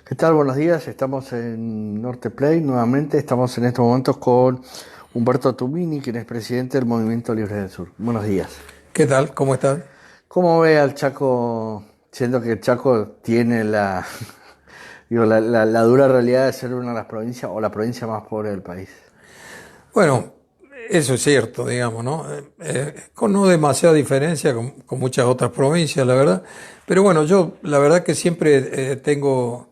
¿Qué tal? Buenos días. Estamos en Norte Play nuevamente. Estamos en estos momentos con Humberto Tumini, quien es presidente del Movimiento Libre del Sur. Buenos días. ¿Qué tal? ¿Cómo estás? ¿Cómo ve al Chaco, siendo que el Chaco tiene la dura realidad de ser una de las provincias o la provincia más pobre del país? Bueno, eso es cierto, digamos, ¿no? Con no demasiada diferencia con muchas otras provincias, la verdad. Pero bueno, yo la verdad que siempre tengo,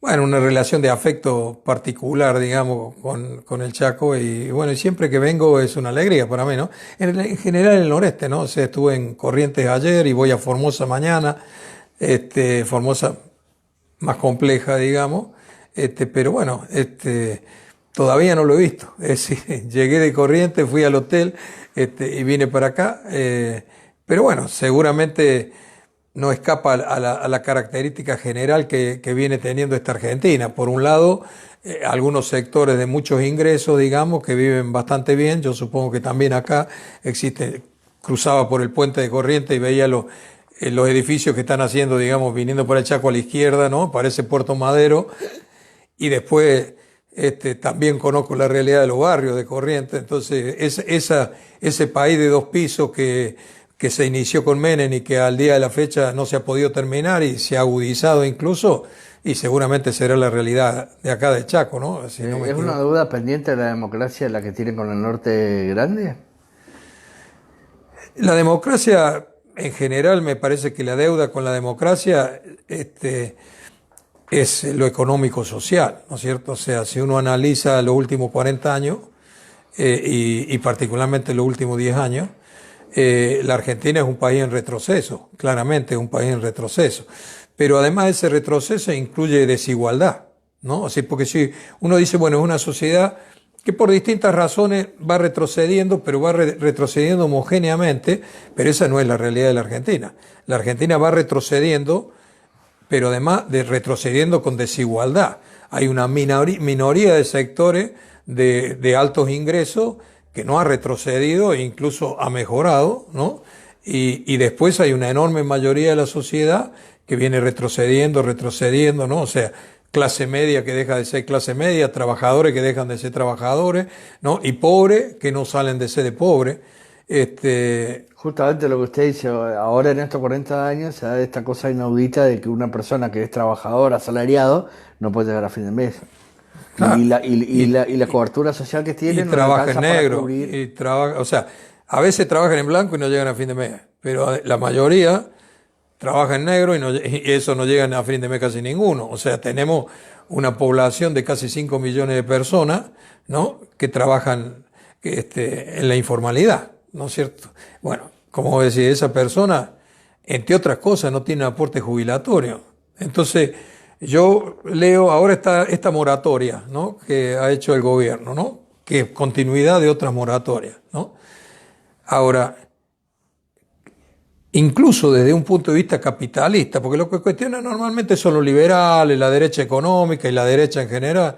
bueno, una relación de afecto particular, digamos, con el Chaco y bueno, y siempre que vengo es una alegría para mí, ¿no? En general el noreste, ¿no? O sea, estuve en Corrientes ayer y voy a Formosa mañana, Formosa más compleja, digamos, pero bueno, todavía no lo he visto. Es decir, llegué de Corrientes, fui al hotel, y vine para acá, pero bueno, seguramente no escapa a la característica general que viene teniendo esta Argentina. Por un lado, algunos sectores de muchos ingresos, digamos, que viven bastante bien. Yo supongo que también acá existe, cruzaba por el puente de Corrientes y veía los edificios que están haciendo, digamos, viniendo por el Chaco a la izquierda, ¿no? Parece Puerto Madero. Y después también conozco la realidad de los barrios de Corrientes. Entonces, ese país de dos pisos que se inició con Menem y que al día de la fecha no se ha podido terminar y se ha agudizado incluso, y seguramente será la realidad de acá de Chaco, ¿no? Si no me ¿Es una equivoco. deuda pendiente de la democracia la que tienen con el norte grande? La democracia, en general, me parece que la deuda con la democracia, es lo económico-social, ¿no es cierto? O sea, si uno analiza los últimos 40 años, y particularmente los últimos 10 años, la Argentina es un país en retroceso, claramente es un país en retroceso. Pero además ese retroceso incluye desigualdad, ¿no? Así, porque si uno dice, bueno, es una sociedad que por distintas razones va retrocediendo, pero va retrocediendo homogéneamente, pero esa no es la realidad de la Argentina. La Argentina va retrocediendo, pero además de retrocediendo con desigualdad. Hay una minoría de sectores de altos ingresos que no ha retrocedido e incluso ha mejorado, ¿no? Y después hay una enorme mayoría de la sociedad que viene retrocediendo, ¿no? O sea, clase media que deja de ser clase media, trabajadores que dejan de ser trabajadores, ¿no? Y pobres que no salen de ser de pobres. Este, Justamente lo que usted dice, ahora en estos 40 años se da esta cosa inaudita de que una persona que es trabajador, asalariado, no puede llegar a fin de mes. Y claro, la cobertura social que y tiene no le trabaja en alcanza para negro, cubrir. y trabaja, o sea, a veces trabajan en blanco y no llegan a fin de mes, pero la mayoría trabaja en negro y eso no llegan a fin de mes casi ninguno. O sea, tenemos una población de casi 5 millones de personas, ¿no? Que trabajan en la informalidad, ¿no es cierto? Bueno, como decía, esa persona, entre otras cosas, no tiene aporte jubilatorio. Entonces, yo leo ahora esta moratoria, ¿no? Que ha hecho el gobierno, ¿no? Que es continuidad de otras moratorias, ¿no? Ahora, incluso desde un punto de vista capitalista, porque lo que cuestionan normalmente son los liberales, la derecha económica y la derecha en general,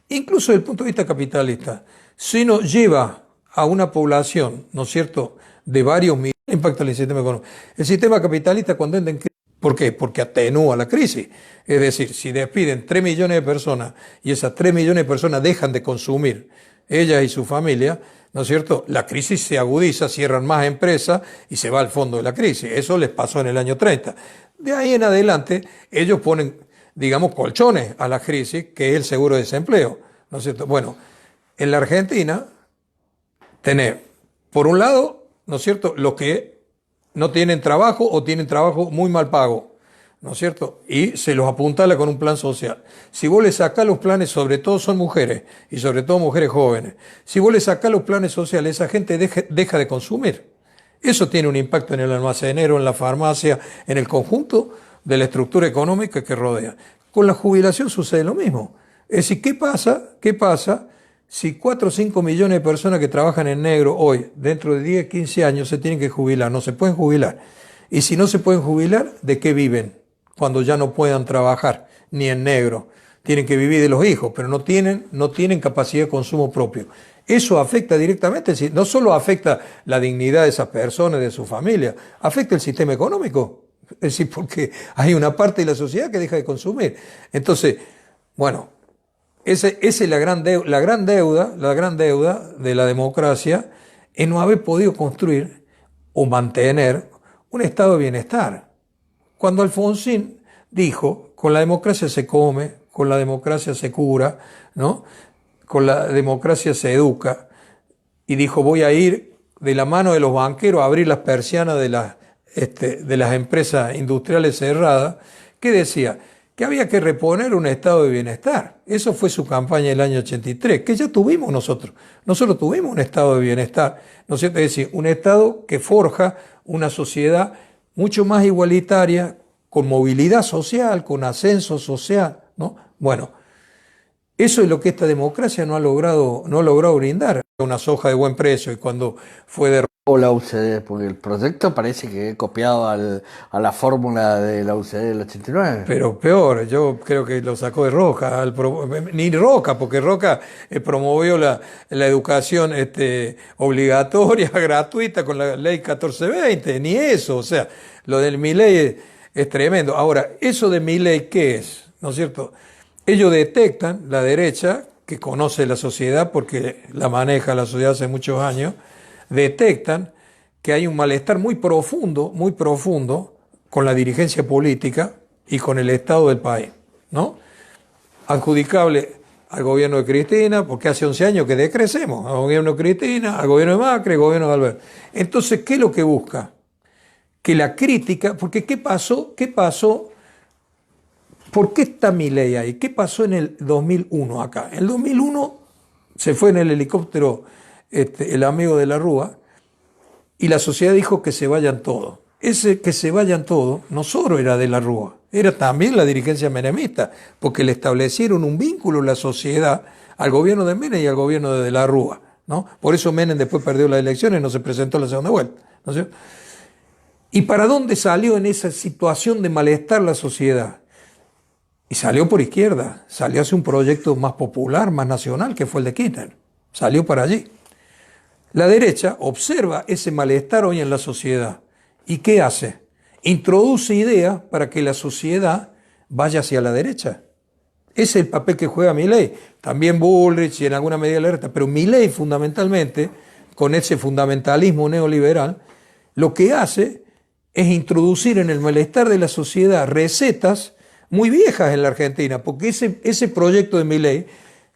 incluso desde el punto de vista capitalista, si uno lleva a una población, ¿no es cierto?, de varios millones, impacta en el sistema económico. El sistema capitalista cuando entra en crisis, ¿por qué? Porque atenúa la crisis. Es decir, si despiden 3 millones de personas y esas 3 millones de personas dejan de consumir, ellas y su familia, ¿no es cierto? La crisis se agudiza, cierran más empresas y se va al fondo de la crisis. Eso les pasó en el año 30. De ahí en adelante, ellos ponen, digamos, colchones a la crisis, que es el seguro de desempleo, ¿no es cierto? Bueno, en la Argentina tenemos, por un lado, ¿no es cierto?, los que no tienen trabajo o tienen trabajo muy mal pago, ¿no es cierto? Y se los apuntala con un plan social. Si vos le sacás los planes, sobre todo son mujeres, y sobre todo mujeres jóvenes, si vos le sacás los planes sociales, esa gente deja de consumir. Eso tiene un impacto en el almacenero, en la farmacia, en el conjunto de la estructura económica que rodea. Con la jubilación sucede lo mismo. Es decir, ¿qué pasa? ¿Qué pasa si 4 o 5 millones de personas que trabajan en negro hoy, dentro de 10, 15 años, se tienen que jubilar? No se pueden jubilar. Y si no se pueden jubilar, ¿de qué viven? Cuando ya no puedan trabajar, ni en negro. Tienen que vivir de los hijos, pero no tienen capacidad de consumo propio. Eso afecta directamente, no solo afecta la dignidad de esas personas, de su familia, afecta el sistema económico. Es decir, porque hay una parte de la sociedad que deja de consumir. Entonces, bueno, esa es la gran deuda de la democracia, es no haber podido construir o mantener un estado de bienestar. Cuando Alfonsín dijo, con la democracia se come, con la democracia se cura, ¿no? Con la democracia se educa, y dijo, voy a ir de la mano de los banqueros a abrir las persianas de las empresas industriales cerradas, que decía que había que reponer un estado de bienestar. Eso fue su campaña del año 83, que ya tuvimos nosotros. Nosotros tuvimos un estado de bienestar, ¿no es cierto? Es decir, un estado que forja una sociedad mucho más igualitaria, con movilidad social, con ascenso social, ¿no? Bueno, eso es lo que esta democracia no ha logrado brindar. Una soja de buen precio, y cuando fue de... O la UCD, porque el proyecto parece que he copiado a la fórmula de la UCD del 89. Pero peor, yo creo que lo sacó de Roca, ni Roca, porque Roca promovió la educación obligatoria, gratuita, con la ley 1420, ni eso, o sea, lo del Milei es tremendo. Ahora, eso de Milei, ¿qué es? ¿No es cierto? Ellos detectan, la derecha, que conoce la sociedad porque la maneja la sociedad hace muchos años, detectan que hay un malestar muy profundo con la dirigencia política y con el Estado del país, ¿no? Adjudicable al gobierno de Cristina, porque hace 11 años que decrecemos, al gobierno de Cristina, al gobierno de Macri, al gobierno de Alberto. Entonces, ¿qué es lo que busca? Que la crítica, porque ¿qué pasó? ¿Por qué está Milei ahí? ¿Qué pasó en el 2001 acá? En el 2001 se fue en el helicóptero el amigo de la Rúa, y la sociedad dijo que se vayan todos. Ese que se vayan todos no solo era de la Rúa, era también la dirigencia menemista, porque le establecieron un vínculo la sociedad al gobierno de Menem y al gobierno de la Rúa, ¿no? Por eso Menem después perdió las elecciones y no se presentó a la segunda vuelta, ¿no es cierto? ¿Y para dónde salió en esa situación de malestar la sociedad? Y salió por izquierda, salió hacia un proyecto más popular, más nacional, que fue el de Kirchner. Salió para allí. La derecha observa ese malestar hoy en la sociedad. ¿Y qué hace? Introduce ideas para que la sociedad vaya hacia la derecha. Ese es el papel que juega Milei. También Bullrich y en alguna medida la derecha. Pero Milei fundamentalmente, con ese fundamentalismo neoliberal, lo que hace es introducir en el malestar de la sociedad recetas muy viejas en la Argentina, porque ese proyecto de Milei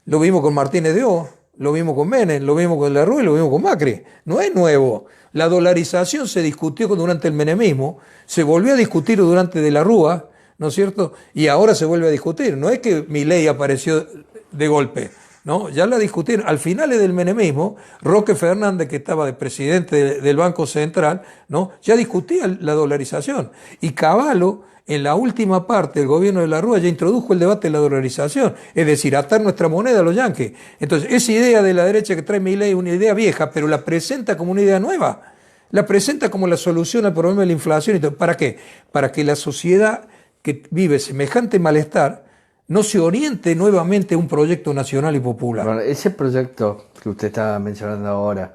lo vimos con Martínez de O, lo vimos con Menem, lo vimos con la Rúa y lo vimos con Macri. No es nuevo. La dolarización se discutió durante el menemismo, se volvió a discutir durante de la Rúa, ¿no es cierto? Y ahora se vuelve a discutir. No es que Milei apareció de golpe, ¿no? Ya la discutieron. Al final del menemismo, Roque Fernández, que estaba de presidente del Banco Central, ¿no? Ya discutía la dolarización. Y Cavallo, en la última parte del gobierno de la Rúa, ya introdujo el debate de la dolarización, es decir, atar nuestra moneda a los yanquis. Entonces, esa idea de la derecha que trae Milei es una idea vieja, pero la presenta como una idea nueva. La presenta como la solución al problema de la inflación. ¿Para qué? Para que la sociedad que vive semejante malestar no se oriente nuevamente a un proyecto nacional y popular. Bueno, ese proyecto que usted está mencionando ahora,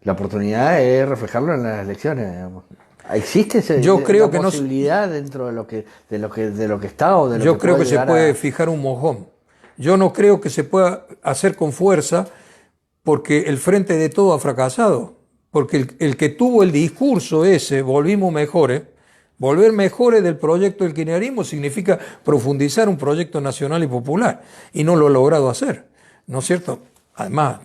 la oportunidad es reflejarlo en las elecciones, digamos. ¿Existe la posibilidad dentro de lo que está o de lo yo que creo que se puede a... fijar un mojón. Yo no creo que se pueda hacer con fuerza, porque el Frente de Todo ha fracasado. Porque el que tuvo el discurso ese, volver mejores del proyecto del kirchnerismo, significa profundizar un proyecto nacional y popular. Y no lo ha logrado hacer, ¿no es cierto? Además,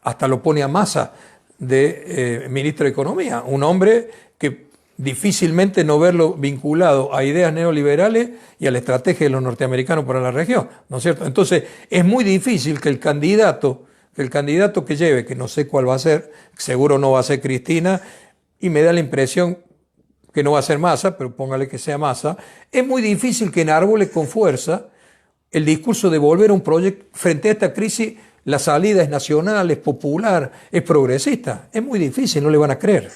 hasta lo pone a Massa de ministro de Economía, un hombre que difícilmente no verlo vinculado a ideas neoliberales y a la estrategia de los norteamericanos para la región, ¿no es cierto? Entonces, es muy difícil que el candidato que lleve, que no sé cuál va a ser, seguro no va a ser Cristina, y me da la impresión que no va a ser Massa, pero póngale que sea Massa, es muy difícil que enarbole con fuerza el discurso de volver a un proyecto frente a esta crisis. La salida es nacional, es popular, es progresista. Es muy difícil, no le van a creer,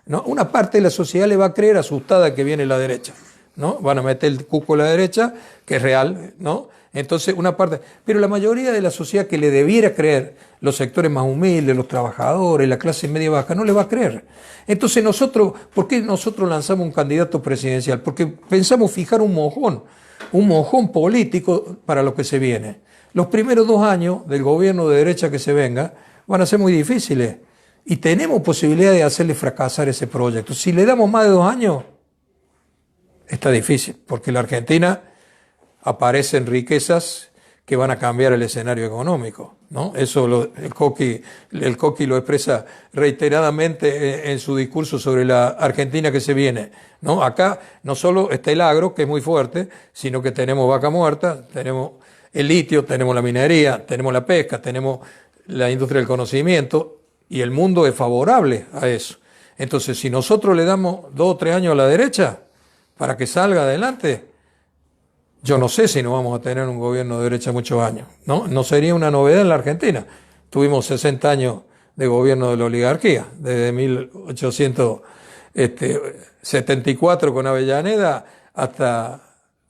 ¿no? Una parte de la sociedad le va a creer asustada que viene la derecha, ¿no? Van a meter el cuco a la derecha, que es real, ¿no? Entonces, una parte. Pero la mayoría de la sociedad que le debiera creer, los sectores más humildes, los trabajadores, la clase media baja, no le va a creer. Entonces, ¿por qué nosotros lanzamos un candidato presidencial? Porque pensamos fijar un mojón político para lo que se viene. Los primeros 2 años del gobierno de derecha que se venga van a ser muy difíciles. Y tenemos posibilidad de hacerle fracasar ese proyecto. Si le damos más de 2 años, está difícil, porque la Argentina aparecen riquezas que van a cambiar el escenario económico, ¿no? Eso el Coqui lo expresa reiteradamente en su discurso sobre la Argentina que se viene, ¿no? Acá no solo está el agro, que es muy fuerte, sino que tenemos vaca muerta, tenemos el litio, tenemos la minería, tenemos la pesca, tenemos la industria del conocimiento, y el mundo es favorable a eso. Entonces, si nosotros le damos 2 o 3 años a la derecha para que salga adelante, yo no sé si no vamos a tener un gobierno de derecha muchos años, ¿no? No sería una novedad en la Argentina. Tuvimos 60 años de gobierno de la oligarquía, desde 1874 con Avellaneda hasta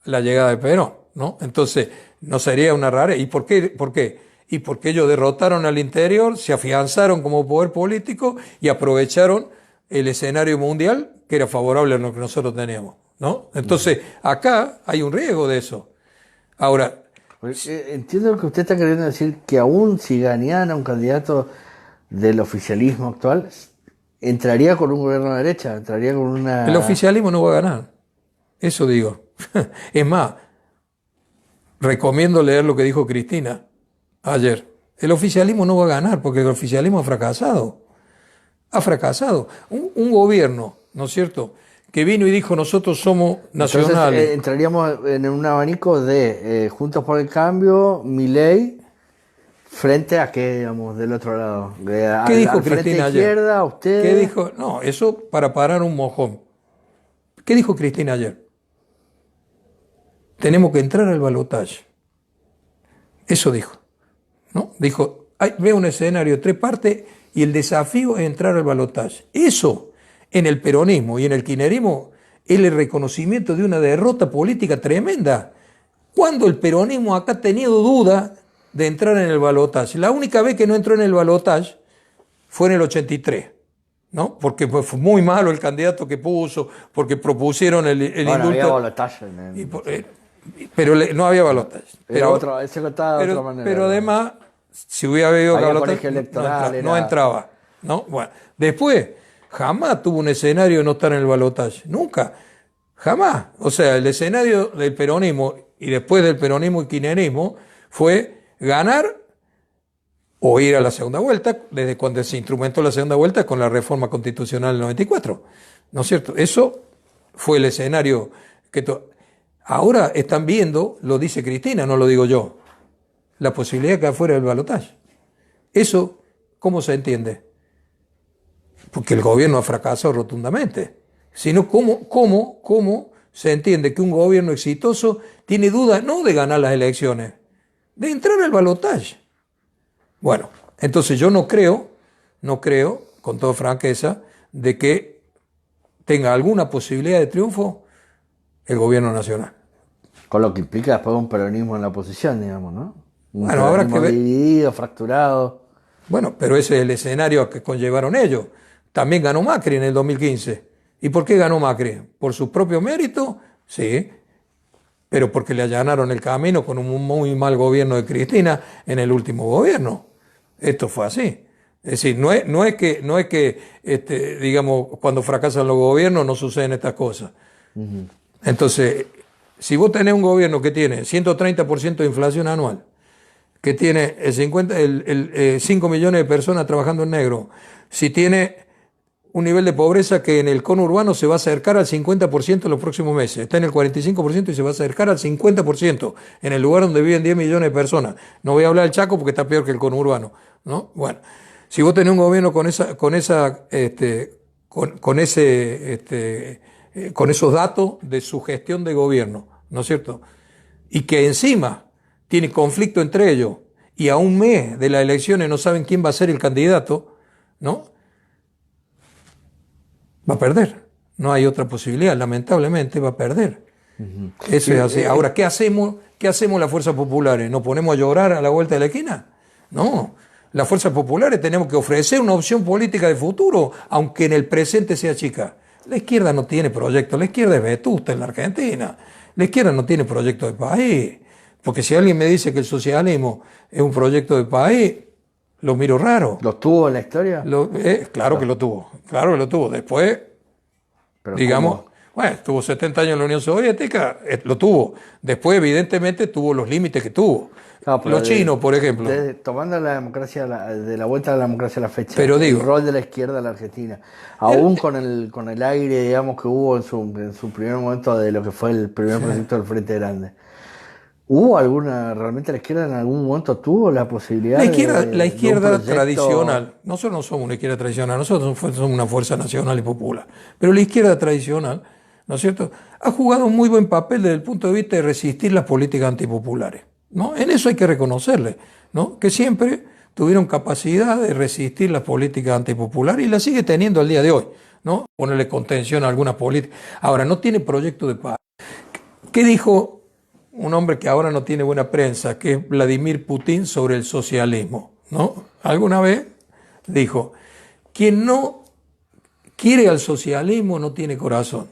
la llegada de Perón, ¿no? Entonces, no sería una rareza. ¿Y por qué? Y porque ellos derrotaron al interior, se afianzaron como poder político y aprovecharon el escenario mundial que era favorable a lo que nosotros teníamos, ¿no? Entonces, acá hay un riesgo de eso. Ahora, entiendo que usted está queriendo decir que aún si ganara un candidato del oficialismo actual, entraría con un gobierno de derecha, entraría con una... El oficialismo no va a ganar, eso digo. Es más, recomiendo leer lo que dijo Cristina ayer. El oficialismo no va a ganar porque el oficialismo ha fracasado. Ha fracasado. Un gobierno, ¿no es cierto?, que vino y dijo nosotros somos nacionales. Entonces, entraríamos en un abanico de Juntos por el Cambio, Milei, frente a qué, digamos, del otro lado. ¿Qué dijo Cristina ayer? Izquierda, usted... ¿Qué dijo? No, eso para parar un mojón. ¿Qué dijo Cristina ayer? Tenemos que entrar al balotaje. Eso dijo, ¿no? Dijo, ve un escenario de 3 partes y el desafío es entrar al balotaje. Eso, en el peronismo y en el kirchnerismo, es el reconocimiento de una derrota política tremenda. ¿Cuándo el peronismo acá ha tenido duda de entrar en el balotaje? La única vez que no entró en el balotaje fue en el 83, ¿no? Porque fue muy malo el candidato que puso, porque propusieron el indulto. Había balotaje. Pero no había balotaje. Pero además, si hubiera habido balotaje, no entraba, ¿no? Bueno, después, jamás tuvo un escenario de no estar en el balotaje. Nunca. Jamás. O sea, el escenario del peronismo y después del peronismo y kirchnerismo fue ganar o ir a la segunda vuelta, desde cuando se instrumentó la segunda vuelta con la reforma constitucional del 94. ¿No es cierto? Eso fue el escenario que... Ahora están viendo, lo dice Cristina, no lo digo yo, la posibilidad que afuera del balotaje. Eso, ¿cómo se entiende? Porque el gobierno ha fracasado rotundamente. Sino, ¿cómo se entiende que un gobierno exitoso tiene duda no de ganar las elecciones, de entrar al balotaje? Bueno, entonces yo no creo, con toda franqueza, de que tenga alguna posibilidad de triunfo el gobierno nacional. Con lo que implica después un peronismo en la oposición, digamos, ¿no? Bueno, habrá que ver. Dividido, fracturado. Bueno, pero ese es el escenario que conllevaron ellos. También ganó Macri en el 2015. ¿Y por qué ganó Macri? ¿Por sus propios méritos? Sí. Pero porque le allanaron el camino con un muy mal gobierno de Cristina en el último gobierno. Esto fue así. Es decir, no es que digamos, cuando fracasan los gobiernos no suceden estas cosas. Uh-huh. Entonces, si vos tenés un gobierno que tiene 130% de inflación anual, que tiene 5 millones de personas trabajando en negro, si tiene un nivel de pobreza que en el cono urbano se va a acercar al 50% en los próximos meses, está en el 45% y se va a acercar al 50% en el lugar donde viven 10 millones de personas. No voy a hablar del Chaco porque está peor que el cono urbano, ¿no? Bueno, si vos tenés un gobierno con esos datos de su gestión de gobierno, ¿no es cierto? Y que encima tiene conflicto entre ellos y a un mes de las elecciones no saben quién va a ser el candidato, ¿no? Va a perder. No hay otra posibilidad, lamentablemente va a perder. Eso es así. Ahora, ¿qué hacemos? ¿Qué hacemos las fuerzas populares? ¿Nos ponemos a llorar a la vuelta de la esquina? No. Las fuerzas populares tenemos que ofrecer una opción política de futuro, aunque en el presente sea chica. La izquierda no tiene proyecto, la izquierda es vetusta en la Argentina. La izquierda no tiene proyecto de país. Porque si alguien me dice que el socialismo es un proyecto de país, lo miro raro. ¿Lo tuvo en la historia? Claro que lo tuvo, claro que lo tuvo. Después, Pero digamos, ¿cómo? bueno, estuvo 70 años en la Unión Soviética, lo tuvo. Después, evidentemente, tuvo los límites que tuvo. No, pero Los chinos, por ejemplo. Tomando la democracia, de la vuelta a la democracia a la fecha, Pero digo, el rol de la izquierda en la Argentina, aún con el aire, digamos, que hubo en su primer momento de lo que fue el primer proyecto del Frente Grande, ¿hubo realmente la izquierda en algún momento tuvo la posibilidad la de izquierda un proyecto tradicional, nosotros no somos una izquierda tradicional, nosotros somos una fuerza nacional y popular, pero la izquierda tradicional, ¿no es cierto?, ha jugado un muy buen papel desde el punto de vista de resistir las políticas antipopulares, ¿no? En eso hay que reconocerle, ¿no?, que siempre tuvieron capacidad de resistir las políticas antipopulares y la sigue teniendo al día de hoy, ¿no? Ponerle contención a algunas políticas. Ahora, no tiene proyecto de paz. ¿Qué dijo un hombre que ahora no tiene buena prensa, que es Vladimir Putin, sobre el socialismo, ¿no? Alguna vez dijo: quien no quiere al socialismo no tiene corazón,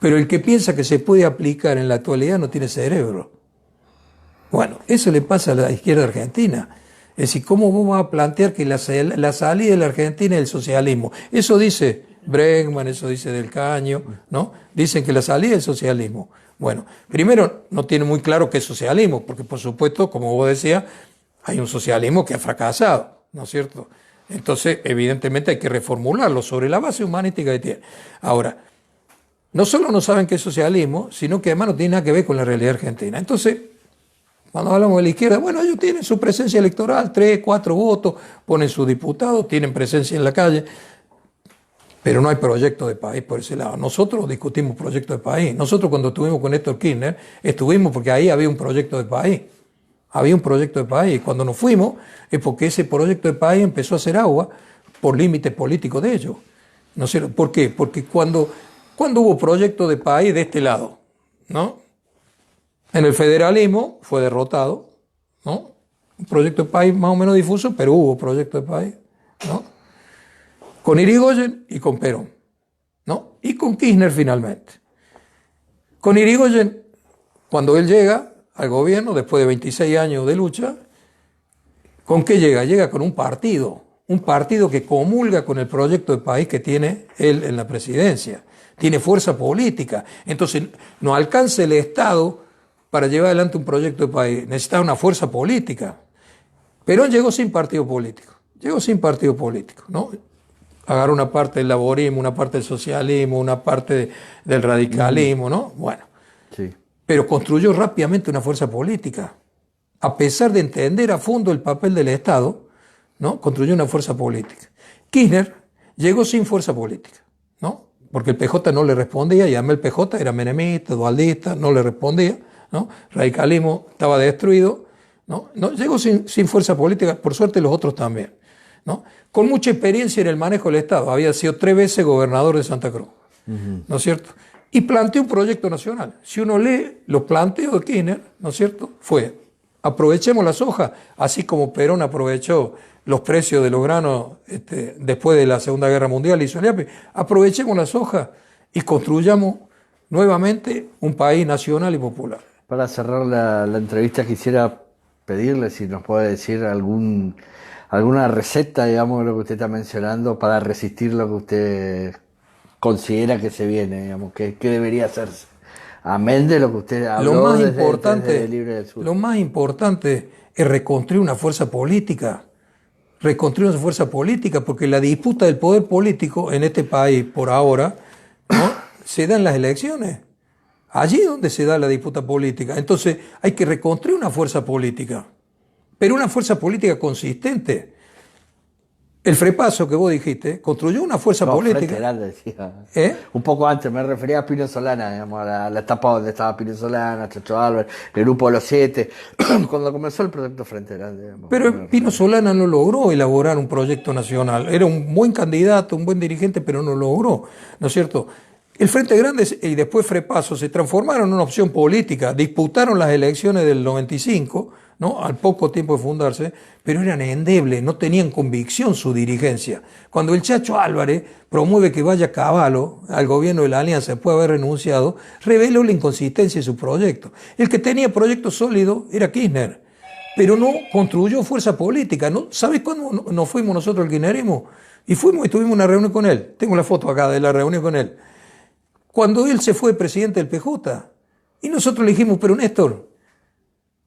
pero el que piensa que se puede aplicar en la actualidad no tiene cerebro. Bueno, eso le pasa a la izquierda argentina. Es decir, ¿cómo vos vas a plantear que la salida de la Argentina es el socialismo? Eso dice Bregman, eso dice Del Caño, ¿no? Dicen que la salida es el socialismo. Bueno, primero no tiene muy claro qué es socialismo, porque por supuesto, como vos decías, hay un socialismo que ha fracasado, ¿no es cierto? Entonces, evidentemente hay que reformularlo sobre la base humanística que tiene. Ahora, no solo no saben qué es socialismo, sino que además no tiene nada que ver con la realidad argentina. Entonces, cuando hablamos de la izquierda, bueno, ellos tienen su presencia electoral, 3, 4 votos, ponen sus diputados, tienen presencia en la calle, pero no hay proyecto de país por ese lado. Nosotros discutimos proyecto de país. Nosotros cuando estuvimos con Néstor Kirchner, estuvimos porque ahí había un proyecto de país. Había un proyecto de país. Cuando nos fuimos es porque ese proyecto de país empezó a hacer agua por límites políticos de ellos. ¿No es cierto? ¿Por qué? Porque cuando hubo proyecto de país de este lado, ¿no? En el federalismo fue derrotado, ¿no? Un proyecto de país más o menos difuso, pero hubo proyecto de país, ¿no? Con Irigoyen y con Perón, ¿no? Y con Kirchner finalmente. Con Irigoyen, cuando él llega al gobierno, después de 26 años de lucha, ¿con qué llega? Llega con un partido que comulga con el proyecto de país que tiene él en la presidencia. Tiene fuerza política. Entonces, no alcanza el Estado para llevar adelante un proyecto de país. Necesita una fuerza política. Perón llegó sin partido político. ¿No? Agarró una parte del laborismo, una parte del socialismo, una parte del radicalismo, ¿no? Bueno. Sí. Pero construyó rápidamente una fuerza política. A pesar de entender a fondo el papel del Estado, ¿no? Construyó una fuerza política. Kirchner llegó sin fuerza política, ¿no? Porque el PJ no le respondía, y además el PJ era menemista, dualdista, no le respondía, ¿no? Radicalismo estaba destruido, ¿no? Llegó sin fuerza política, por suerte los otros también, ¿no? Con mucha experiencia en el manejo del Estado. Había sido 3 veces gobernador de Santa Cruz, ¿no es cierto? Y planteó un proyecto nacional. Si uno lee los planteos de Kirchner, ¿no es cierto?, fue: aprovechemos la soja, así como Perón aprovechó los precios de los granos después de la Segunda Guerra Mundial, hizo el IAPE, aprovechemos la soja y construyamos nuevamente un país nacional y popular. Para cerrar la entrevista quisiera pedirle si nos puede decir alguna receta, digamos, de lo que usted está mencionando para resistir lo que usted considera que se viene, digamos, que debería hacerse. Amén de lo que usted habló Lo más desde Libre del Sur. Lo más importante es reconstruir una fuerza política. Porque la disputa del poder político en este país, por ahora, ¿no?, se da en las elecciones. Allí es donde se da la disputa política. Entonces hay que reconstruir una fuerza política, pero una fuerza política consistente. El Frepaso que vos dijiste construyó una fuerza política. Frente Grande, decía. Un poco antes me refería a Pino Solana, digamos, a la etapa donde estaba Pino Solana, Chacho Álvarez, el grupo de los 7, cuando comenzó el proyecto Frente Grande. Digamos, pero Pino Solana no logró elaborar un proyecto nacional. Era un buen candidato, un buen dirigente, pero no logró, ¿no es cierto? El Frente Grande y después Frepaso se transformaron en una opción política, disputaron las elecciones del 95, ¿no? Al poco tiempo de fundarse, pero eran endebles, no tenían convicción su dirigencia. Cuando el Chacho Álvarez promueve que vaya Cavallo al gobierno de la Alianza después de haber renunciado, reveló la inconsistencia de su proyecto. El que tenía proyecto sólido era Kirchner, pero no construyó fuerza política. ¿No? ¿Sabes cuándo nos fuimos nosotros al kirchnerismo? Y fuimos y tuvimos una reunión con él. Tengo la foto acá de la reunión con él. Cuando él se fue presidente del PJ. Y nosotros le dijimos, pero Néstor,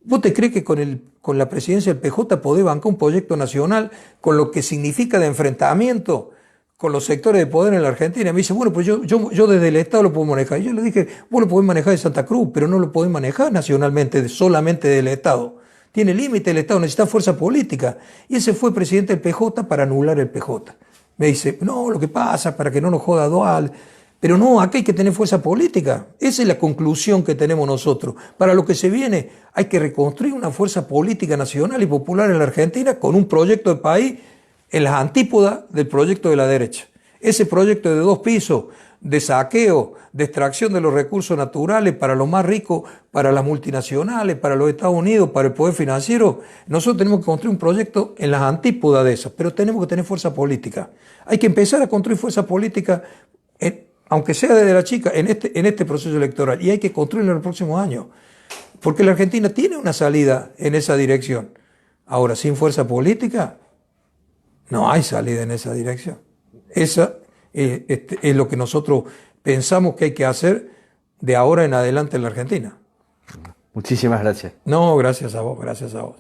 ¿vos te crees que con la presidencia del PJ podés bancar un proyecto nacional con lo que significa de enfrentamiento con los sectores de poder en la Argentina? Me dice, bueno, pues yo desde el Estado lo puedo manejar. Y yo le dije, vos lo podés manejar de Santa Cruz, pero no lo podés manejar nacionalmente, solamente del Estado. Tiene límite el Estado, necesita fuerza política. Y ese fue presidente del PJ para anular el PJ. Me dice, no, lo que pasa para que no nos joda Dual. Pero no, acá hay que tener fuerza política. Esa es la conclusión que tenemos nosotros. Para lo que se viene, hay que reconstruir una fuerza política nacional y popular en la Argentina con un proyecto de país en las antípodas del proyecto de la derecha. Ese proyecto de 2 pisos, de saqueo, de extracción de los recursos naturales para los más ricos, para las multinacionales, para los Estados Unidos, para el poder financiero, nosotros tenemos que construir un proyecto en las antípodas de esas, pero tenemos que tener fuerza política. Hay que empezar a construir fuerza política, aunque sea desde la chica, en este proceso electoral, y hay que construirlo en los próximos años, porque la Argentina tiene una salida en esa dirección. Ahora, sin fuerza política, no hay salida en esa dirección. Esa es lo que nosotros pensamos que hay que hacer de ahora en adelante en la Argentina. Muchísimas gracias. No, gracias a vos, gracias a vos.